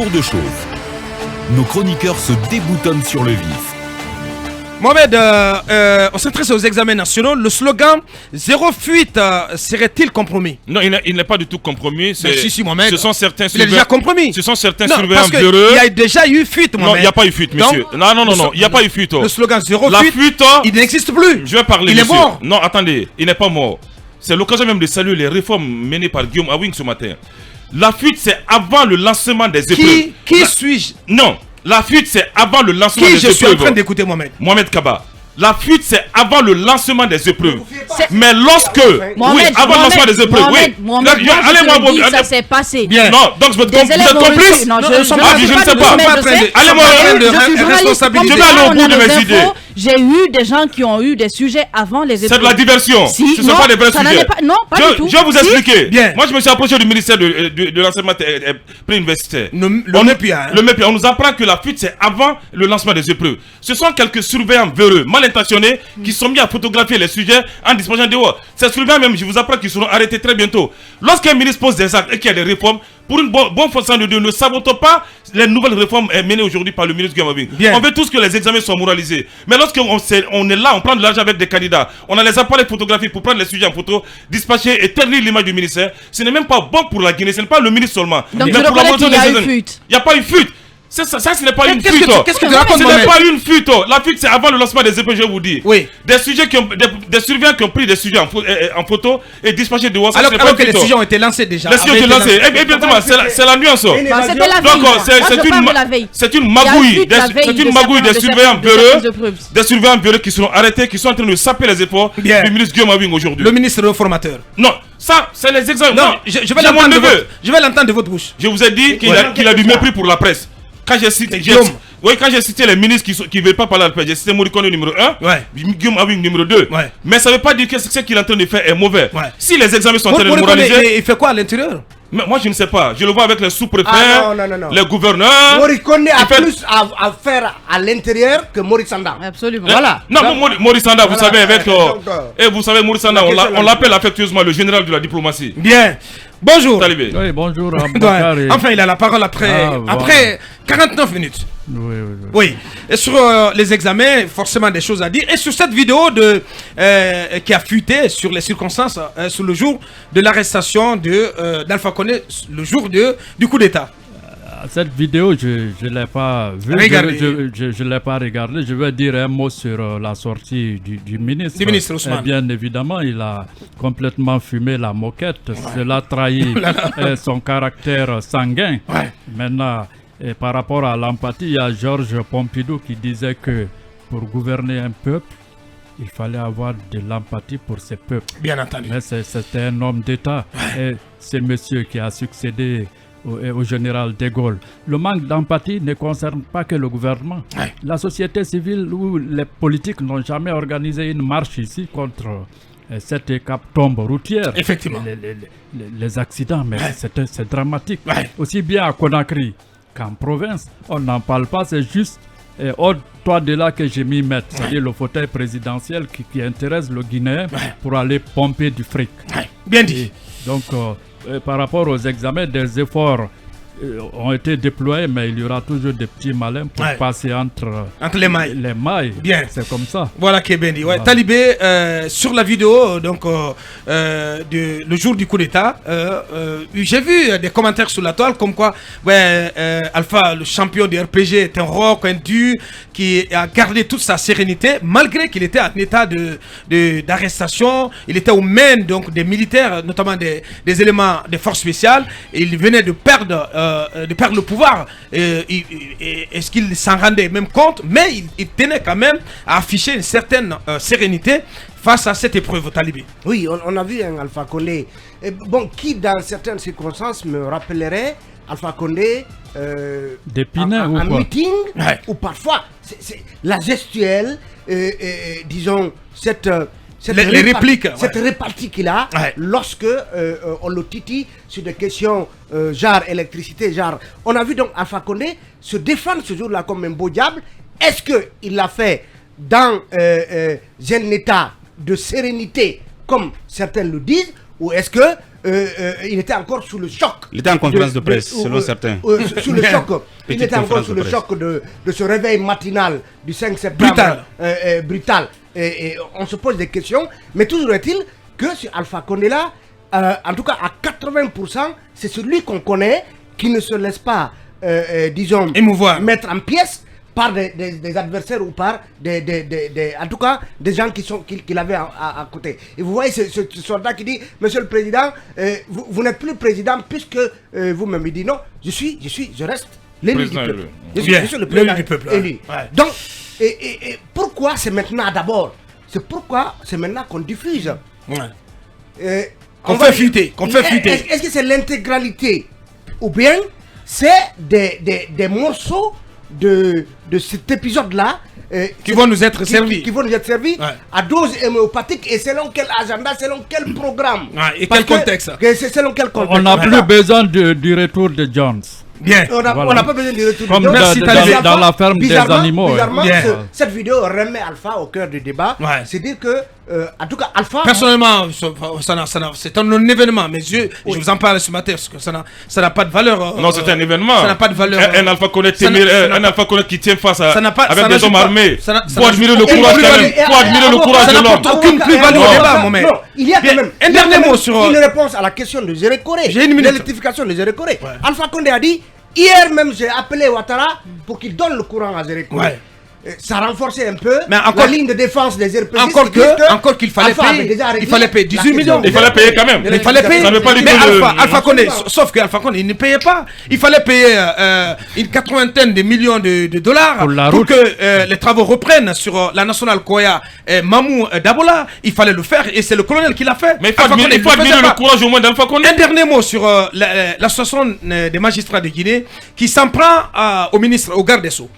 tour de chauffe. Nos chroniqueurs se déboutonnent sur le vif. Mohamed, on s'intéresse aux examens nationaux. Le slogan « Zéro fuite » serait-il compromis? Non, il n'est pas du tout compromis. Si, Mohamed. Ce sont certains il est déjà compromis. Ce sont certains non, surveillants parce véreux. Il y a déjà eu fuite, Mohamed. Non, il n'y a pas eu fuite, monsieur. Donc, non, il n'y a pas eu fuite. Le slogan « Zéro La fuite », il n'existe plus. Je vais parler, il monsieur. est mort. Non, attendez, il n'est pas mort. C'est l'occasion même de saluer les réformes menées par Guillaume Awing ce matin. La fuite, c'est avant le lancement des épreuves. Qui suis-je? Non, la fuite, c'est avant le lancement des épreuves. Qui je suis en train d'écouter, Mohamed? Mohamed Kaba. La fuite, c'est avant le lancement des épreuves. Mais lorsque... Mohamed, oui, avant le lancement des épreuves. Mohamed, oui. Allez-moi, ça s'est passé. Bien. Non, donc vous êtes complice. Non, je ne sais pas. Allez-moi, je vais aller au bout de mes idées. J'ai eu des gens qui ont eu des sujets avant les épreuves. C'est de la diversion. Ce ne sont pas des vrais sujets. Non, pas du tout. Je vais vous expliquer. Bien. Moi, je me suis approché du ministère de l'enseignement préuniversitaire. Le MEPIA. Le MEPIA. On nous apprend que la fuite, c'est avant le lancement des épreuves. Ce sont quelques surveillants véreux, mal intentionnés, qui sont mis à photographier les sujets en disposant dehors. Ces surveillants même, je vous apprends qu'ils seront arrêtés très bientôt. Lorsqu'un ministre pose des actes et qu'il y a des réformes, pour une bonne façon de dire, ne sabotons pas les nouvelles réformes menées aujourd'hui par le ministre Guillaume Awing. On veut tous que les examens soient moralisés. Mais lorsqu'on est là, on prend de l'argent avec des candidats, on a les appareils photographiques pour prendre les sujets en photo, dispatcher et ternir l'image du ministère, ce n'est même pas bon pour la Guinée, ce n'est pas le ministre seulement. Donc mais tu pour la reconnais qu'il y a eu fuite. Il n'y a pas eu fuite. Ça, ce n'est pas une fuite. Qu'est-ce que tu racontes, Ce n'est pas une fuite. La fuite, c'est avant le lancement des épreuves, je vous dis. Oui. Des surveillants qui ont pris des sujets en photo et dispatché de WhatsApp. Alors que les sujets ont été lancés déjà. Les sujets ont été lancés. Exactement, c'est la nuance. C'était la veille. C'est une magouille. C'est une magouille des surveillants véreux. Des surveillants véreux qui seront arrêtés, qui sont en train de saper les efforts du ministre Guillaume Awing aujourd'hui. Le ministre réformateur. Non, ça, c'est les exemples. Non, je vais l'entendre de votre bouche. Je vous ai dit qu'il a du mépris pour la presse. Quand j'ai cité les ministres qui ne veulent pas parler à la presse, j'ai cité Morikone numéro 1, Guillaume Awing numéro 2. Mais ça ne veut pas dire que ce qu'il est en train de faire est mauvais. Si les examens sont en train de moraliser... Il fait quoi à l'intérieur? Mais moi je ne sais pas, je le vois avec les sous-préfets, les gouverneurs. Morikone a plus à faire à l'intérieur que Maurice Sanda. Absolument. Voilà. Non, Maurice Sanda, vous savez, avec. Et vous savez, Maurice Sanda, on l'appelle affectueusement le général de la diplomatie. Bien. Bonjour. Talibé. Oui, bonjour. Enfin, il a la parole après 49 minutes. Oui. Et sur les examens, forcément des choses à dire. Et sur cette vidéo qui a fuité sur les circonstances, sur le jour de l'arrestation d'Alpha Condé, le jour du coup d'État. Cette vidéo, je ne l'ai pas vue. Je ne l'ai pas regardée. Je vais dire un mot sur la sortie du ministre. Du ministre Ousmane. Bien évidemment, il a complètement fumé la moquette. Cela trahit son caractère sanguin. Maintenant, par rapport à l'empathie, il y a Georges Pompidou qui disait que pour gouverner un peuple, il fallait avoir de l'empathie pour ce peuple. Bien entendu. Mais c'était un homme d'État. Et c'est monsieur qui a succédé au général de Gaulle. Le manque d'empathie ne concerne pas que le gouvernement. La société civile ou les politiques n'ont jamais organisé une marche ici contre cette hécatombe routière. Effectivement. Les accidents, mais c'est dramatique. Aussi bien à Conakry qu'en province. On n'en parle pas, c'est juste toi de là que j'ai mis mettre, c'est-à-dire le fauteuil présidentiel qui intéresse le Guinéen pour aller pomper du fric. Bien dit. Donc, par rapport aux examens, des efforts ont été déployés, mais il y aura toujours des petits malins pour passer entre les mailles. Les mailles. Bien. C'est comme ça. Voilà qui est bien dit. Talibé, sur la vidéo, donc, le jour du coup d'État, j'ai vu des commentaires sur la toile comme quoi Alpha, le champion du RPG, est un roc, un dur, qui a gardé toute sa sérénité, malgré qu'il était en état d'arrestation. Il était aux mains donc, des militaires, notamment des éléments des forces spéciales, et il venait de perdre le pouvoir. Est-ce qu'il s'en rendait même compte? Mais il tenait quand même à afficher une certaine sérénité face à cette épreuve, Talibé. Oui, on a vu un Alpha Condé qui dans certaines circonstances me rappellerait Alpha Condé en meeting, ou parfois c'est la gestuelle, disons cette répliques, cette répartie qu'il a lorsque on le titille sur des questions genre électricité, genre. On a vu donc Alpha Condé se défendre ce jour-là comme un beau diable. Est-ce qu'il l'a fait dans un état de sérénité, comme certains le disent, ou est-ce que il était encore sous le choc. Il était en conférence de presse, selon certains. Sous le choc. Il Petite était encore conférence sous de le presse. choc de ce réveil matinal du 5 septembre. Brutal. Et on se pose des questions. Mais toujours est-il que sur Alpha Condé là, en tout cas à 80%, c'est celui qu'on connaît qui ne se laisse pas, disons, émouvoir, mettre en pièces par des adversaires ou par en tout cas des gens qu'il avait à côté. Et vous voyez ce soldat qui dit, Monsieur le Président, vous n'êtes plus président puisque vous-même, il dit non, je reste l'élu du peuple. Je suis le président du peuple élu. Ouais. Donc, et pourquoi c'est maintenant d'abord? C'est pourquoi c'est maintenant qu'on diffuse. Ouais. Qu'on fait fuiter. Est-ce que c'est l'intégralité ou bien c'est des morceaux de cet épisode-là qui vont nous être servis. Qui vont nous être servis à dose homéopathique et selon quel agenda, selon quel programme. Et quel contexte. Selon quel contexte. On n'a plus besoin du retour de Jones. Bien. On n'a pas besoin de retour. Comme dans la ferme des animaux. Bizarrement, cette vidéo remet Alpha au cœur du débat. C'est dire que, en tout cas, Alpha. Personnellement, c'est un événement. Mais je vous en parle ce matin parce que ça n'a pas de valeur. Non, c'est un événement. Ça n'a pas de valeur. Un Alpha Condé téméraire, un Alpha Condé qui tient face à avec des hommes armés. Faut admirer le courage quand même. Faut admirer le courage de l'homme. Ça n'apporte aucune plus-value au débat, mon mec. Il y a quand même un dernier mot sur une réponse à la question de Zéré Koré. J'ai une minute. L'électrification de Zéré Koré. Alpha Condé a dit. Hier même, j'ai appelé Ouattara pour qu'il donne le courant à Zéré Koré. Ça renforçait un peu la ligne de défense des RPC. Encore qu'il fallait payer. Il fallait payer 18 millions. Il fallait payer quand même. Il fallait payer. Ça veut pas dire mais que Alpha Condé, sauf que Alpha Condé, il ne payait pas. Il fallait payer une 80aine de millions de dollars pour que les travaux reprennent sur la nationale Koya Mamou Dabola. Il fallait le faire et c'est le colonel qui l'a fait. Mais il faut admirer le courage au moins d'Alpha Condé. Un dernier mot sur l'association des magistrats de Guinée qui s'en prend au ministre, au garde des Sceaux.